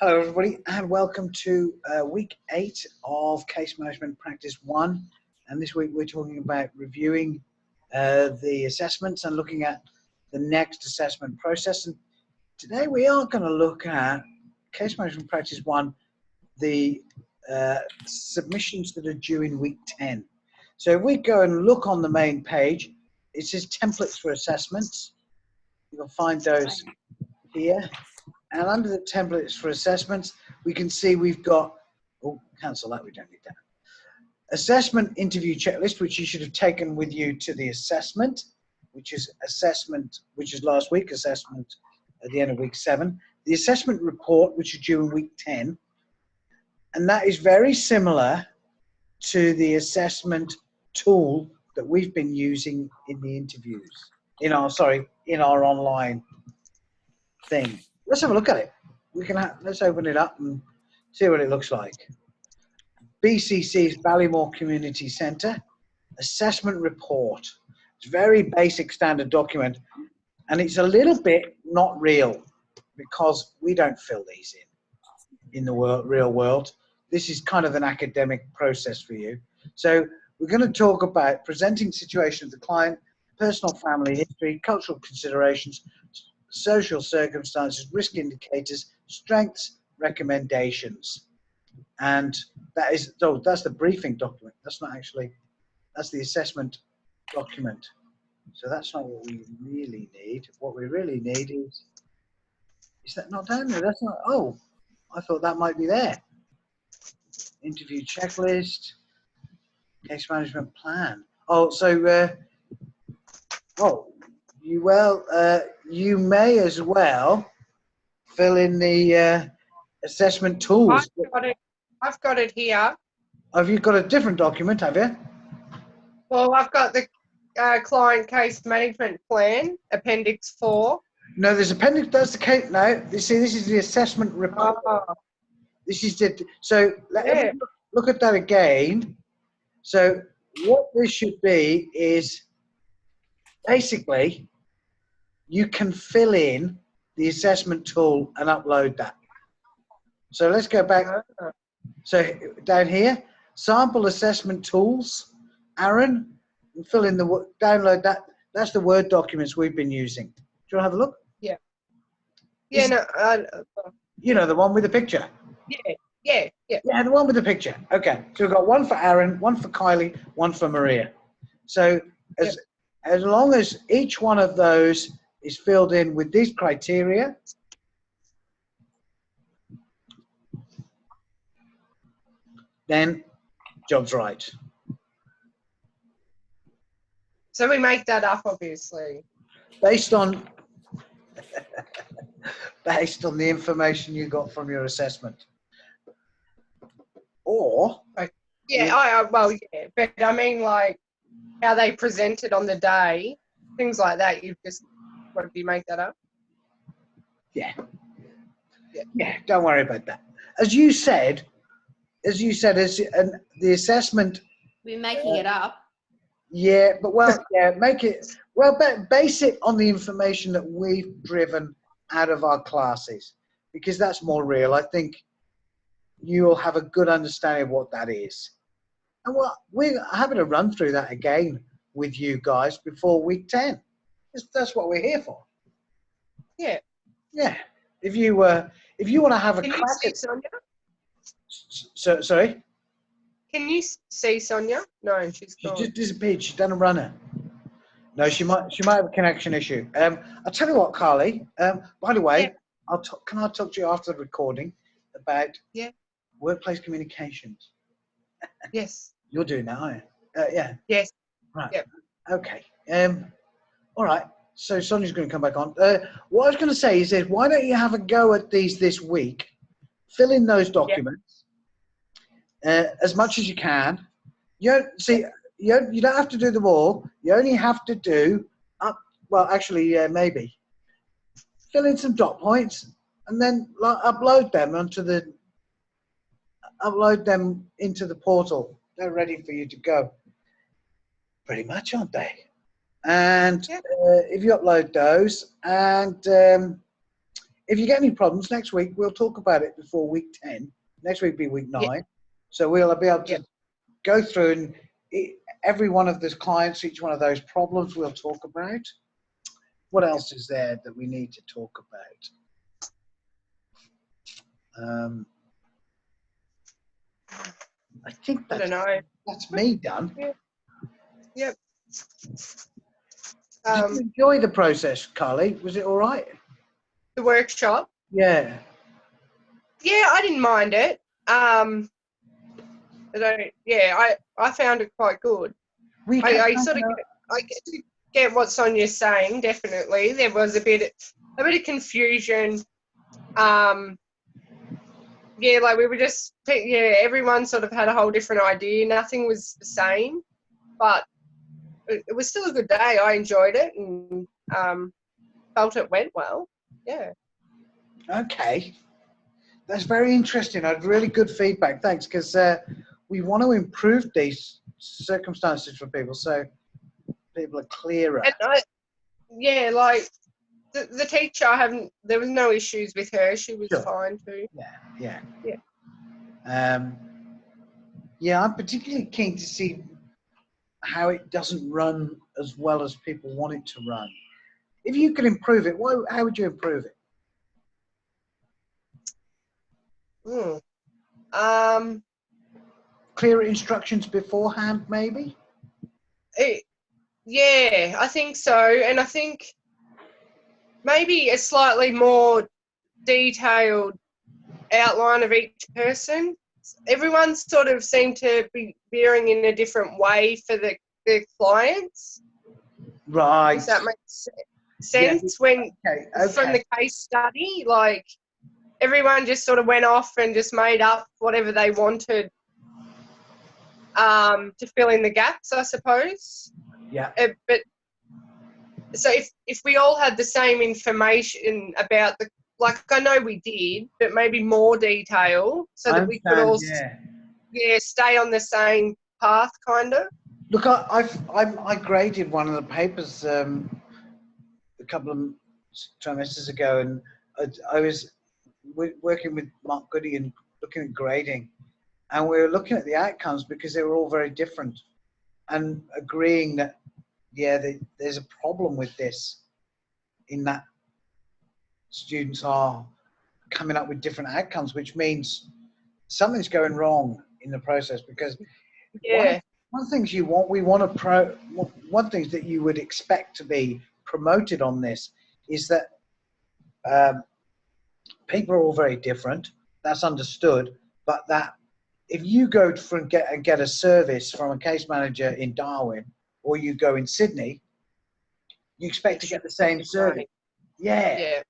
Hello everybody and welcome to week 8 of Case Management Practice 1, and this week we're talking about reviewing the assessments and looking at the next assessment process. And today we are going to look at Case Management Practice 1, the submissions that are due in week 10. So if we go and look on the main page, it says templates for assessments. You'll find those here. And under the templates for assessments, we can see we've got, oh, cancel that, we don't need that. Assessment interview checklist, which you should have taken with you to the assessment, which is last week, assessment at the end of week 7. The assessment report, which is due in week 10. And that is very similar to the assessment tool that we've been using in the interviews, in our online thing. Let's have a look at it. Let's open it up and see what it looks like. BCC's Ballymore Community Centre assessment report. It's a very basic standard document, and it's a little bit not real because we don't fill these in the real world. This is kind of an academic process for you. So we're going to talk about presenting situation of the client, personal family history, cultural considerations, social circumstances, risk indicators, strengths, recommendations. And that's the briefing document. That's the assessment document. So that's not what we really need. What we really need is that not down there? That's not, oh, I thought that might be there. Interview checklist, case management plan. Oh, so, you may as well fill in the assessment tools. I've got it here. Have you got a different document, have you? Well, I've got the client case management plan, Appendix 4. No, there's appendix, that's the case. No, you see, this is the assessment report. Oh. This is so let's look at that again. So what this should be is basically you can fill in the assessment tool and upload that. So let's go back. So down here, sample assessment tools. Aaron, fill in download that. That's the Word documents we've been using. Do you want to have a look? Yeah. Yeah, you know, the one with the picture. Yeah, the one with the picture. Okay, so we've got one for Aaron, one for Kylie, one for Maria. So as long as each one of those is filled in with these criteria, then job's right. So we make that up, obviously. Based on the information you got from your assessment. Or but I mean, like how they presented on the day, things like that. What did you make that up? Yeah, don't worry about that. As you said, the assessment. We're making it up. Yeah, but base it on the information that we've driven out of our classes, because that's more real. I think you will have a good understanding of what that is. And we're having to run through that again with you guys before week 10. That's what we're here for. Yeah. Yeah. If you want to have a crack at Sonia? Sorry? Can you see Sonia? No, she's gone. She just disappeared. She's done a runner. No, she might have a connection issue. I'll tell you what, Carly. By the way, can I talk to you after the recording about workplace communications? Yes. You're doing that, aren't you? Yeah. Yes. Right. Yep. Okay. All right. So Sonia's going to come back on. What I was going to say is why don't you have a go at these this week? Fill in those documents as much as you can. You don't have to do them all. You only have to do maybe fill in some dot points and then upload them into the portal. They're ready for you to go. Pretty much, aren't they? And if you upload those, and if you get any problems next week, we'll talk about it before week 10. Next week will be week 9. Yeah. So we'll be able to Yeah. go through and every one of those clients, each one of those problems we'll talk about. What else is there that we need to talk about? I think I don't know. that's me done. Yeah. Yep. Did you enjoy the process, Carly? Was it all right? The workshop. Yeah. Yeah, I didn't mind it. I found it quite good. I sort of get what Sonia's saying. Definitely, there was a bit of confusion. Yeah, like we were just everyone sort of had a whole different idea. Nothing was the same, but it was still a good day. I enjoyed it and felt it went well. Yeah. Okay. That's very interesting. I had really good feedback. Thanks, because we want to improve these circumstances for people so people are clearer. And like the teacher, there was no issues with her. She was fine too. Yeah. Yeah. Yeah, I'm particularly keen to see how it doesn't run as well as people want it to run. If you could improve it, how would you improve it? Clearer instructions beforehand, maybe? Yeah, I think so. And I think maybe a slightly more detailed outline of each person. Everyone sort of seemed to be veering in a different way for the clients. Right. Does that make sense? Yeah. From the case study, like everyone just sort of went off and just made up whatever they wanted to fill in the gaps, I suppose. Yeah. But so if we all had the same information about like I know we did, but maybe more detail so that we could all stay on the same path, kind of. Look, I graded one of the papers a couple of trimesters ago, and I was working with Mark Goody and looking at grading, and we were looking at the outcomes because they were all very different, and agreeing that there's a problem with this, in that students are coming up with different outcomes, which means something's going wrong in the process. Because one of the things one thing that you would expect to be promoted on this is that people are all very different. That's understood, but that if you go and get a service from a case manager in Darwin, or you go in Sydney, you expect to get the same service. Yeah.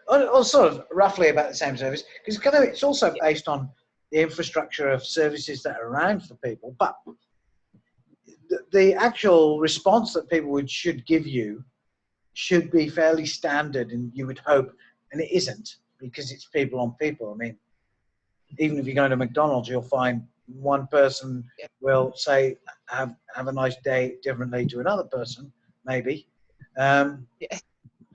Or sort of roughly about the same service, because it's also based on the infrastructure of services that are around for people. But the actual response that people should give you should be fairly standard, and you would hope, and it isn't, because it's people on people. I mean, even if you go to McDonald's, you'll find one person will say, have a nice day differently to another person, maybe.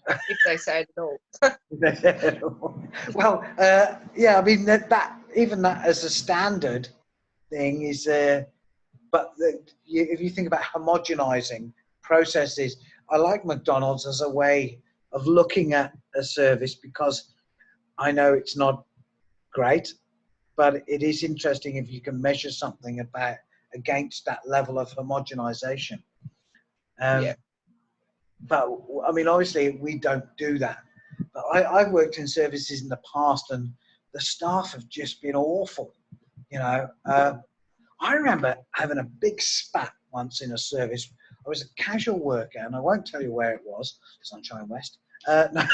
If they say it at all. Well, I mean, that even that as a standard thing is, but if you think about homogenizing processes, I like McDonald's as a way of looking at a service, because I know it's not great, but it is interesting if you can measure something against that level of homogenization. But I mean, obviously we don't do that. But I've worked in services in the past, and the staff have just been awful. I remember having a big spat once in a service. I was a casual worker, and I won't tell you where it was, Sunshine West. No.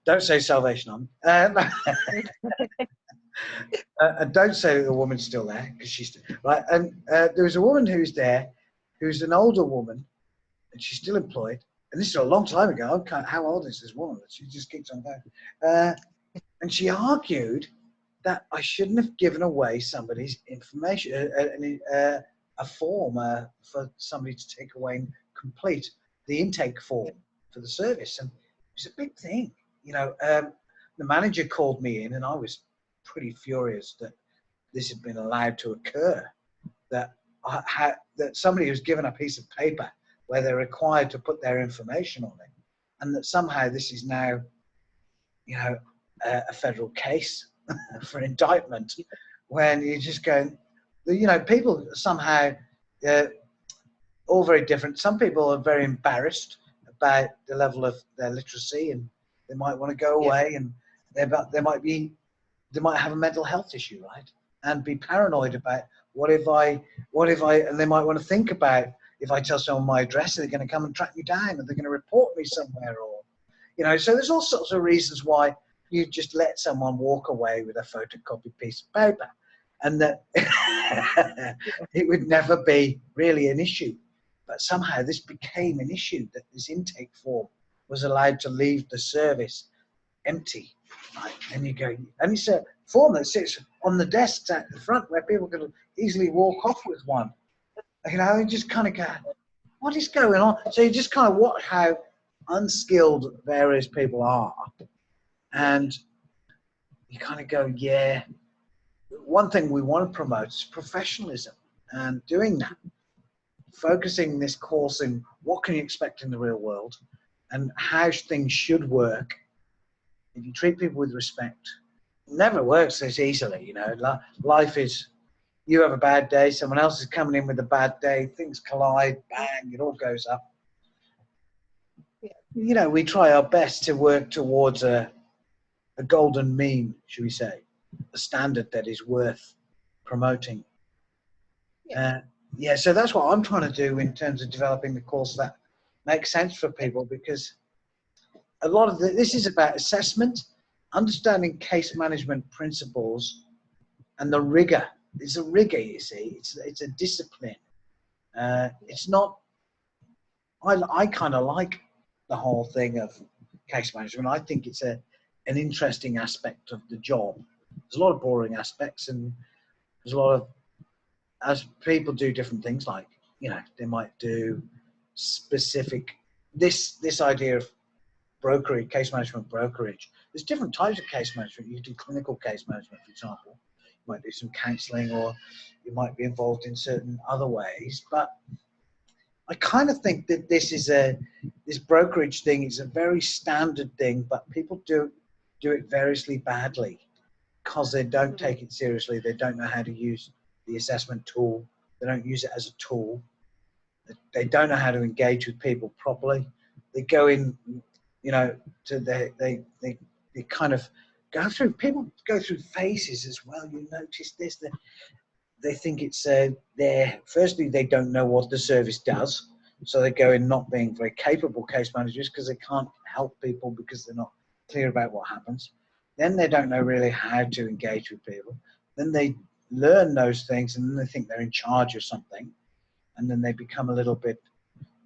Don't say Salvation Army. And don't say that the woman's still there, because she's right. And there was a woman who's there, who's an older woman, and she's still employed. And this is a long time ago. How old is this woman? She just keeps on going. And she argued that I shouldn't have given away somebody's information, a form for somebody to take away and complete the intake form for the service. And it It's a big thing. You know, the manager called me in, and I was pretty furious that this had been allowed to occur. That that somebody was given a piece of paper where they're required to put their information on it, and that somehow this is now, you know, a federal case for indictment, when you're just going, you know, people somehow, all very different. Some people are very embarrassed about the level of their literacy, and they might want to go away, and they might have a mental health issue, right? And be paranoid about what if I, and they might want to think about, if I tell someone my address, are they going to come and track me down? Are they going to report me somewhere? Or, you know, so there's all sorts of reasons why you just let someone walk away with a photocopied piece of paper, and that it would never be really an issue. But somehow this became an issue, that this intake form was allowed to leave the service empty. Right? And you go, and it's a form that sits on the desks at the front where people can easily walk off with one. You know, and just kind of go, what is going on? So you just kind of watch how unskilled various people are, and you kind of go, yeah. One thing we want to promote is professionalism, and doing that, focusing this course in what can you expect in the real world and how things should work. If you treat people with respect, it never works this easily. You know, life is, you have a bad day, someone else is coming in with a bad day, things collide, bang, it all goes up. You know, we try our best to work towards a golden mean, should we say, a standard that is worth promoting. Yeah, so that's what I'm trying to do in terms of developing the course that makes sense for people, because a lot of this is about assessment, understanding case management principles, and the rigor. It's a rigor, you see. It's a discipline. It's not. I kind of like the whole thing of case management. I think it's an interesting aspect of the job. There's a lot of boring aspects, and there's a lot of, as people do different things, like, you know, they might do specific, this idea of brokerage, case management brokerage. There's different types of case management. You do clinical case management, for example. You might do some counseling, or you might be involved in certain other ways. But I kind of think that this brokerage thing is a very standard thing, but people do it variously badly because they don't take it seriously. They don't know how to use the assessment tool. They don't use it as a tool. They don't know how to engage with people properly. They go in, you know, they kind of go through, people go through phases as well. You notice this, that they think it's firstly, they don't know what the service does. So they go in not being very capable case managers because they can't help people because they're not clear about what happens. Then they don't know really how to engage with people. Then they learn those things, and then they think they're in charge of something. And then they become a little bit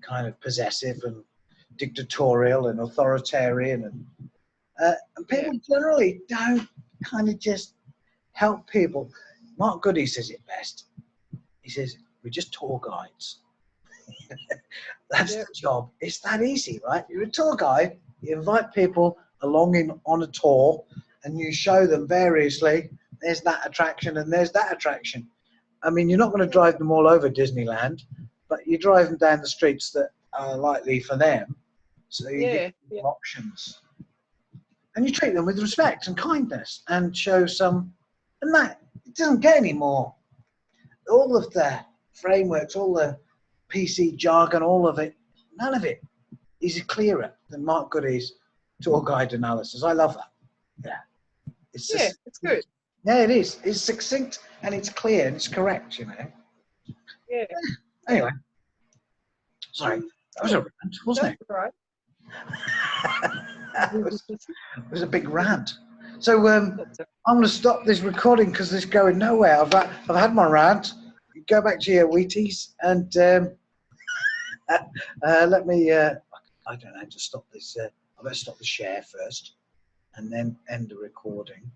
kind of possessive and dictatorial and authoritarian. And people generally don't kind of just help people. Mark Goody says it best. He says, we're just tour guides. That's the job. It's that easy, right? You're a tour guide. You invite people along on a tour, and you show them variously, there's that attraction and there's that attraction. I mean, you're not going to drive them all over Disneyland, but you drive them down the streets that are likely for them. So you get options. And you treat them with respect and kindness, and show some, and that, it doesn't get any more. All of the frameworks, all the PC jargon, all of it, none of it is clearer than Mark Goody's tour guide analysis. I love that. Yeah. It's just, it's good. Yeah, it is. It's succinct and it's clear and it's correct, you know. Yeah. Anyway. Sorry. That was a rant, wasn't it? Right. It was a big rant. So I'm going to stop this recording because it's going nowhere. I've had my rant. Go back to your Wheaties and let me, I don't know how to stop this. I better stop the share first and then end the recording.